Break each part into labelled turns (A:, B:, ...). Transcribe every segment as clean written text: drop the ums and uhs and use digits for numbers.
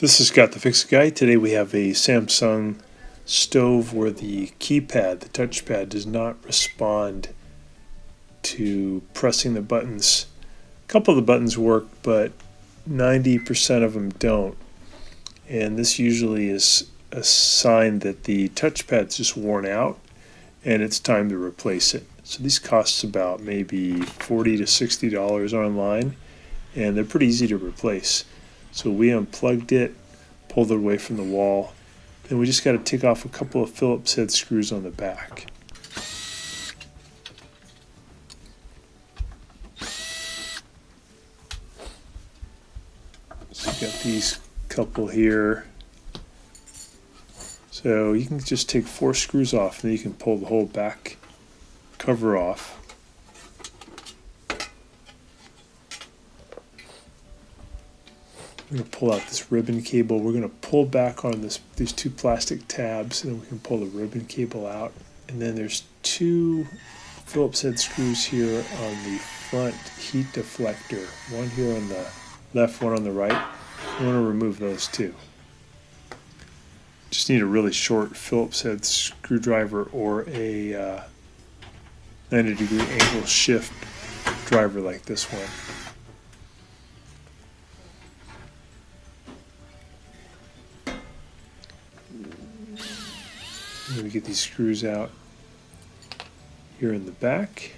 A: This is Scott the Fix Guy. Today we have a Samsung stove where the keypad, the touchpad, does not respond to pressing the buttons. A couple of the buttons work, but 90% of them don't. And this usually is a sign that the touchpad's just worn out and it's time to replace it. So these cost about maybe $40 to $60 online, and they're pretty easy to replace. So we unplugged it, pulled it away from the wall, and we just got to take off a couple of Phillips head screws on the back. So you got these couple here. So you can just take 4 screws off, and then you can pull the whole back cover off. I'm going to pull out this ribbon cable. We're going to pull back on these 2 plastic tabs, and then we can pull the ribbon cable out. And then there's 2 Phillips head screws here on the front heat deflector. One here on the left, one on the right. We want to remove those too. Just need a really short Phillips head screwdriver or a 90-degree angle shift driver like this one. Let me get these screws out here in the back.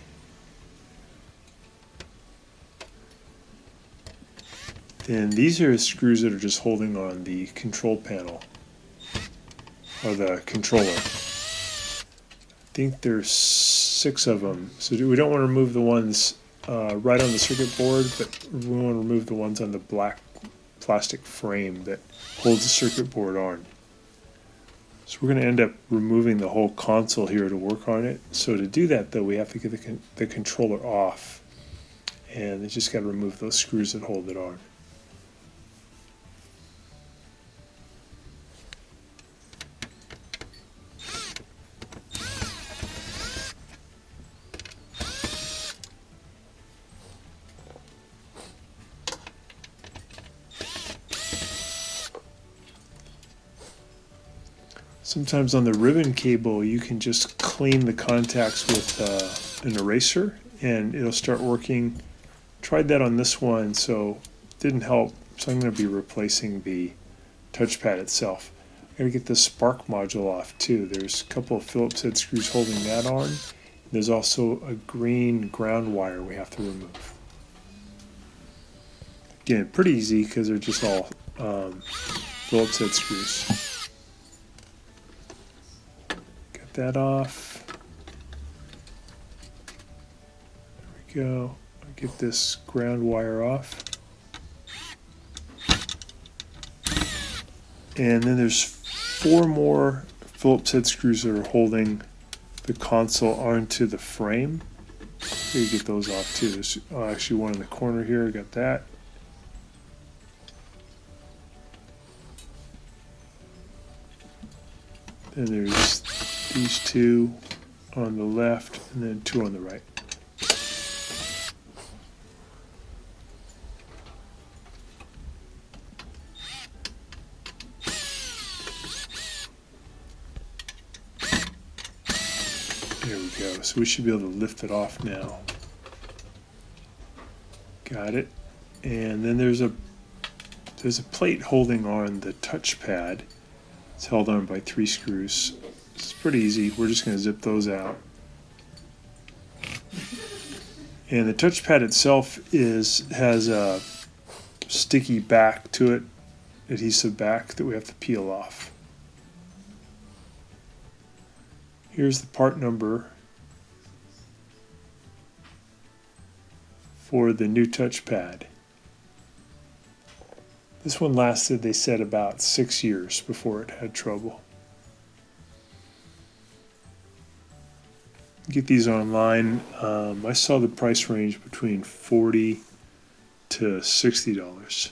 A: And these are screws that are just holding on the control panel, or the controller. I think there's 6 of them. So we don't want to remove the ones right on the circuit board, but we want to remove the ones on the black plastic frame that holds the circuit board on. So we're going to end up removing the whole console here to work on it. So to do that, though, we have to get the controller off, and it's just got to remove those screws that hold it on. Sometimes on the ribbon cable you can just clean the contacts with an eraser and it'll start working. Tried that on this one, so it didn't help, so I'm going to be replacing the touchpad itself. I got to get the spark module off too. There's a couple of Phillips head screws holding that on. There's also a green ground wire we have to remove. Again, pretty easy because they're just all Phillips head screws. That off. There we go. I'll get this ground wire off. And then there's 4 more Phillips head screws that are holding the console onto the frame. You get those off too. There's actually one in the corner here. I got that. Then there's these 2 on the left and then 2 on the right. There we go. So we should be able to lift it off now. Got it. And then there's a plate holding on the touchpad. It's held on by 3 screws. It's pretty easy. We're just going to zip those out. And the touchpad itself has a sticky back to it, adhesive back that we have to peel off. Here's the part number for the new touchpad. This one lasted, they said, about 6 years before it had trouble. Get these online. I saw the price range between $40 to $60.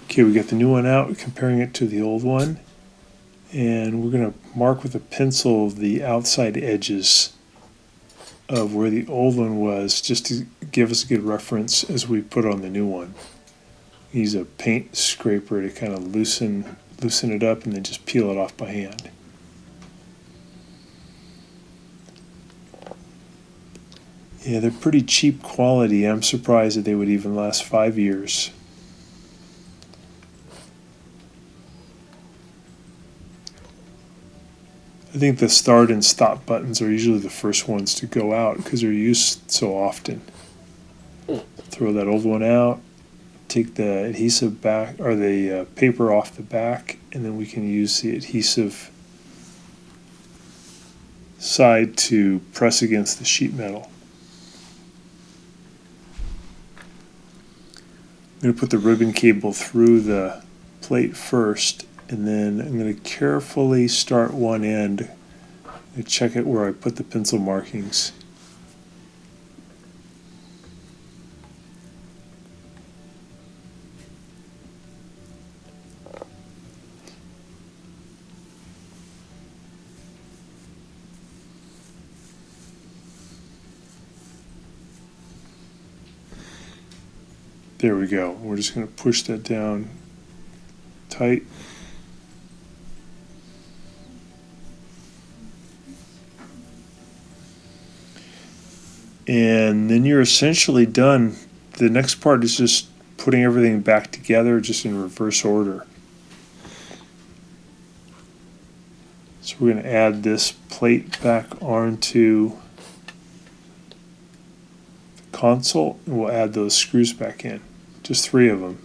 A: Okay, we got the new one out, comparing it to the old one. And we're going to mark with a pencil the outside edges of where the old one was, just to give us a good reference as we put on the new one. Use a paint scraper to kind of loosen it up and then just peel it off by hand. Yeah, they're pretty cheap quality. I'm surprised that they would even last 5 years. I think the start and stop buttons are usually the first ones to go out because they're used so often. Throw that old one out, take the adhesive back, or the paper off the back, and then we can use the adhesive side to press against the sheet metal. I'm going to put the ribbon cable through the plate first, and then I'm going to carefully start one end and check it where I put the pencil markings. There we go. We're just going to push that down tight. And then you're essentially done. The next part is just putting everything back together, just in reverse order. So we're going to add this plate back onto the console, and we'll add those screws back in. Just 3 of them.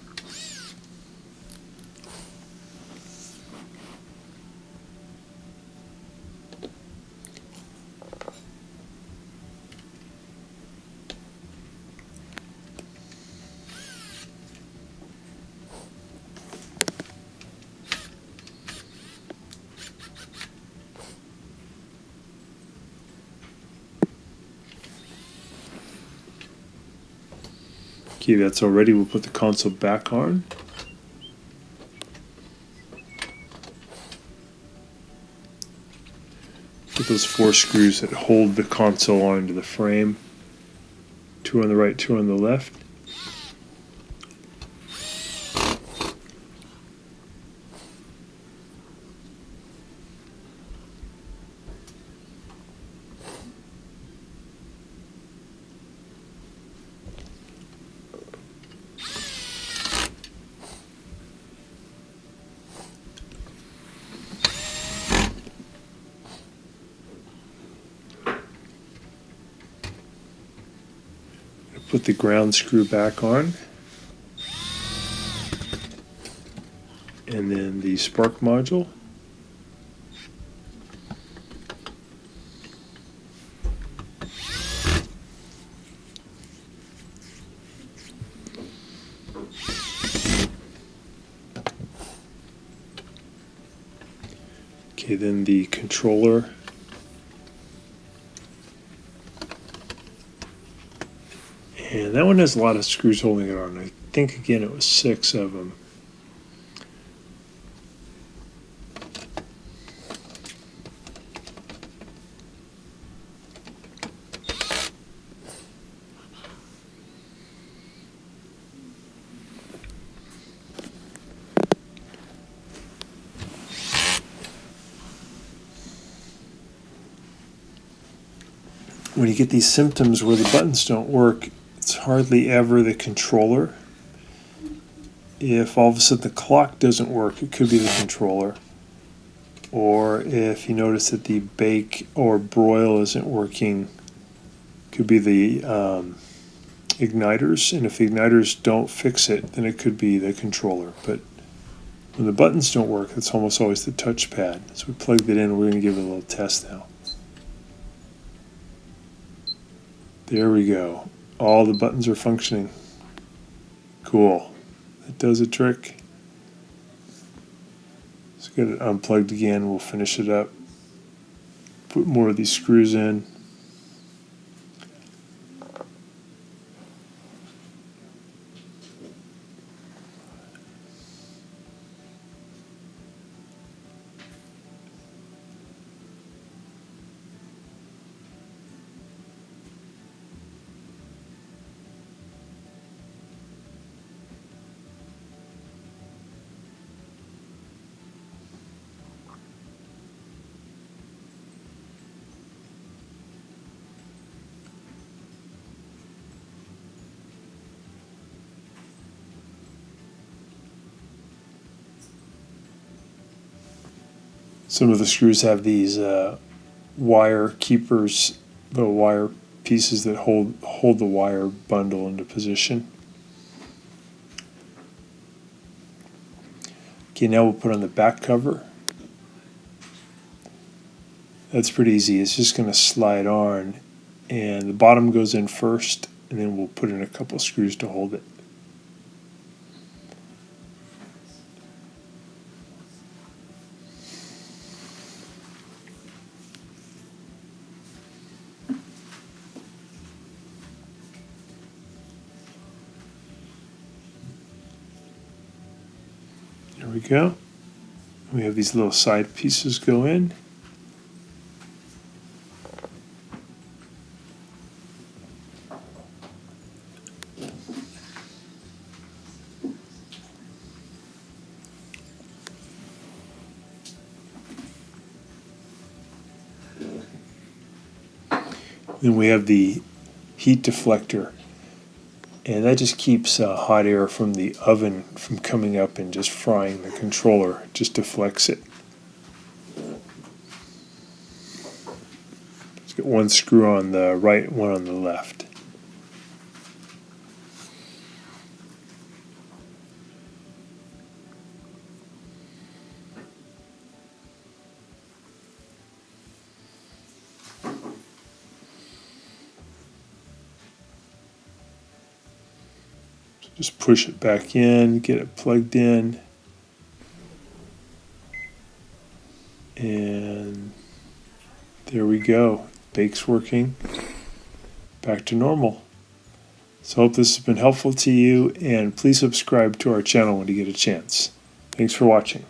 A: Okay, that's all ready. We'll put the console back on. Put those 4 screws that hold the console onto the frame. 2 on the right, 2 on the left. Put the ground screw back on, and then the spark module. Okay, then the controller. And that one has a lot of screws holding it on. I think, again, it was 6 of them. When you get these symptoms where the buttons don't work, it's hardly ever the controller. If all of a sudden the clock doesn't work, it could be the controller. Or if you notice that the bake or broil isn't working, it could be the igniters. And if the igniters don't fix it, then it could be the controller. But when the buttons don't work, it's almost always the touchpad. So we plugged it in. We're going to give it a little test now. There we go. All the buttons are functioning. Cool. That does a trick. Let's get it unplugged again. We'll finish it up. Put more of these screws in. Some of the screws have these wire keepers, little wire pieces that hold the wire bundle into position. Okay, now we'll put on the back cover. That's pretty easy. It's just going to slide on, and the bottom goes in first, and then we'll put in a couple screws to hold it. There we go. We have these little side pieces go in. Then we have the heat deflector, and that just keeps hot air from the oven from coming up and just frying the controller. It just deflects it. Let's get one screw on the right, one on the left. Just push it back in, get it plugged in, and there we go. Bake's working. Back to normal. So I hope this has been helpful to you, and please subscribe to our channel when you get a chance. Thanks for watching.